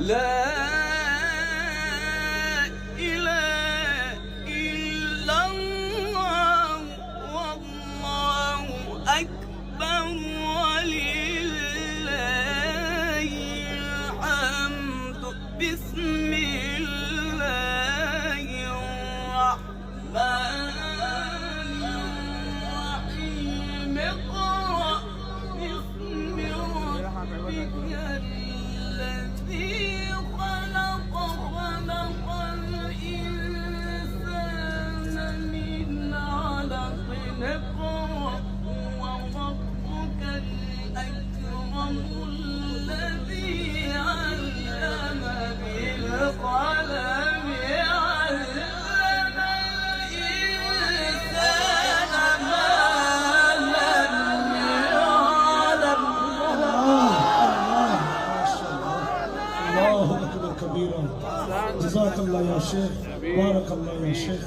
لا إله إلا الله والله أكبر ولله الحمد. بسم الله الرحمن الرحيم. اقرأ باسم ربك الذي خلق. خلق الإنسان من علق. اقرأ وربك الأكرم الذي علم بالقلم. علم الإنسان ما لم يعلم. الله أكبر كبيرا. جزاك الله يا شيخ، بارك الله يا شيخ،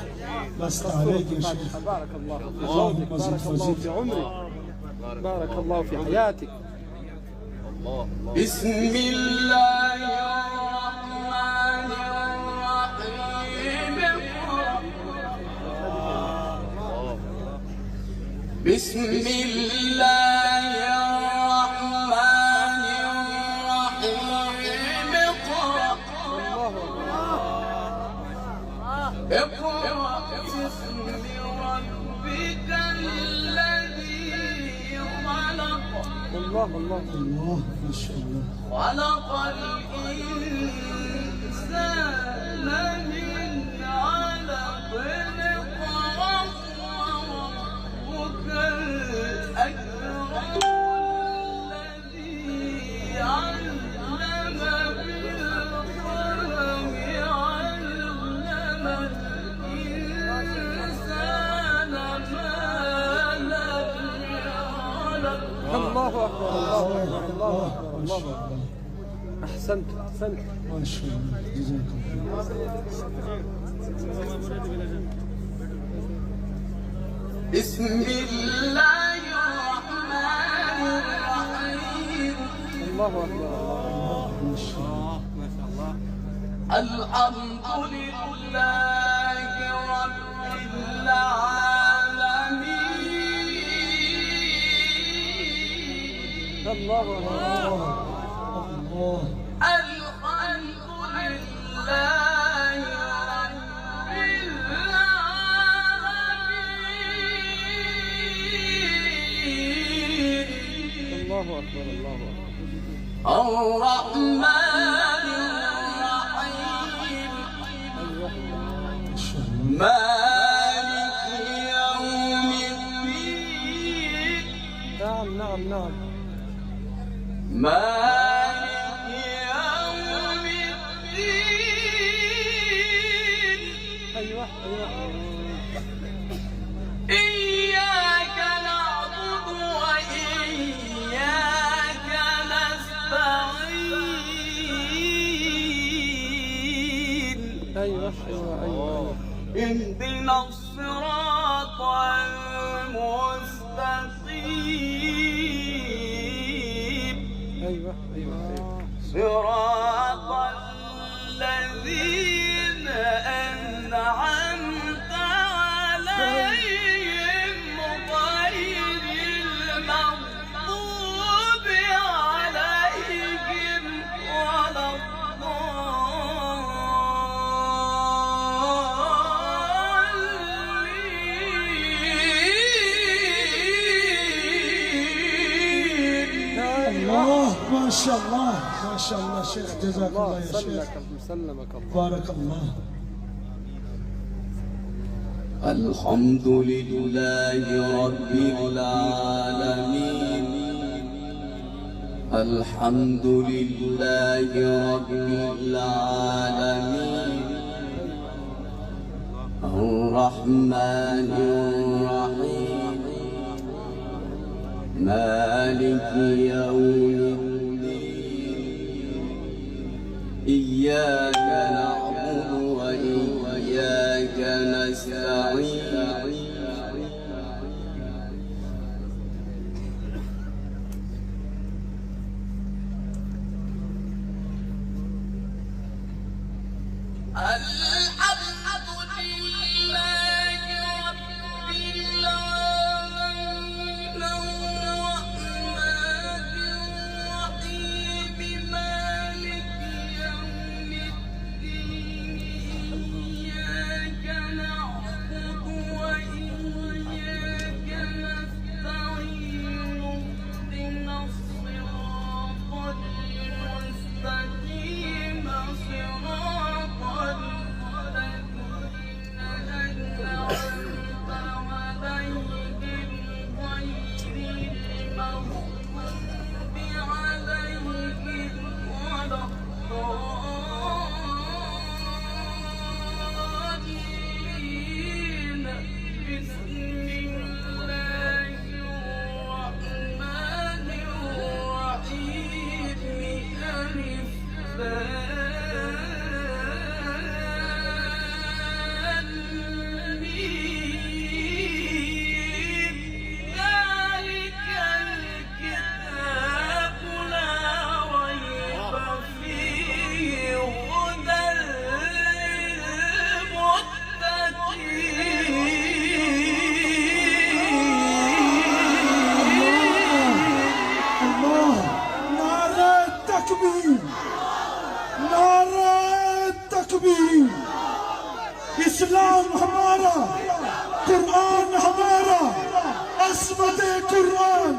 لست عليك يا شيخ. بارك الله في اللهم صوتك، زد بارك الله وزد. في عمرك، بارك الله في حياتك. بسم الله الرحمن الرحيم. بسم الله الرحمن الرحيم. اقرأ باسم ربك الذي خلق. الله الله الله ما شاء الله. خلق الإنسان من علق. اقرأ وربك الأكرم الذي علم بالقلم. علم الإنسان ما لم يعلم. الله أكبر، الله أكبر، الله أكبر، ما الله شاء أكبر. الله أحسنت أحسنت. ما شاء الله. جزاك الله. بسم الله الرحمن الرحيم. الله أكبر، ما شاء الله. الحمد لله رب العالمين. الله أكبر. الله الحمد لله رب العالمين. الله أكبر، الله أكبر. الرحمن الرحيم. ما شاء الله. مالك يوم الدين. نعم نعم نعم. مالك يوم الدين. أيوه أيوه. إياك نعبد وإياك نستعين. أيوه أيوه أيوه. اهدنا الصراط المستقيم. أيوه أيوه أيوه. صراط الذين أنعمت عليهم غير المغضوب عليهم ولا الضالين. الله ما شاء الله ما شاء الله شيخ. جزاك الله الله يا شيخ. سلمك الله. بارك الله. الحمد لله رب العالمين. الحمد لله رب العالمين. الرحمن الرحيم. مالك يوم الدين. إياك نعبد وإياك نستعين. इस्लाम हमारा, कुरान हमारा, अस्मद कुरान।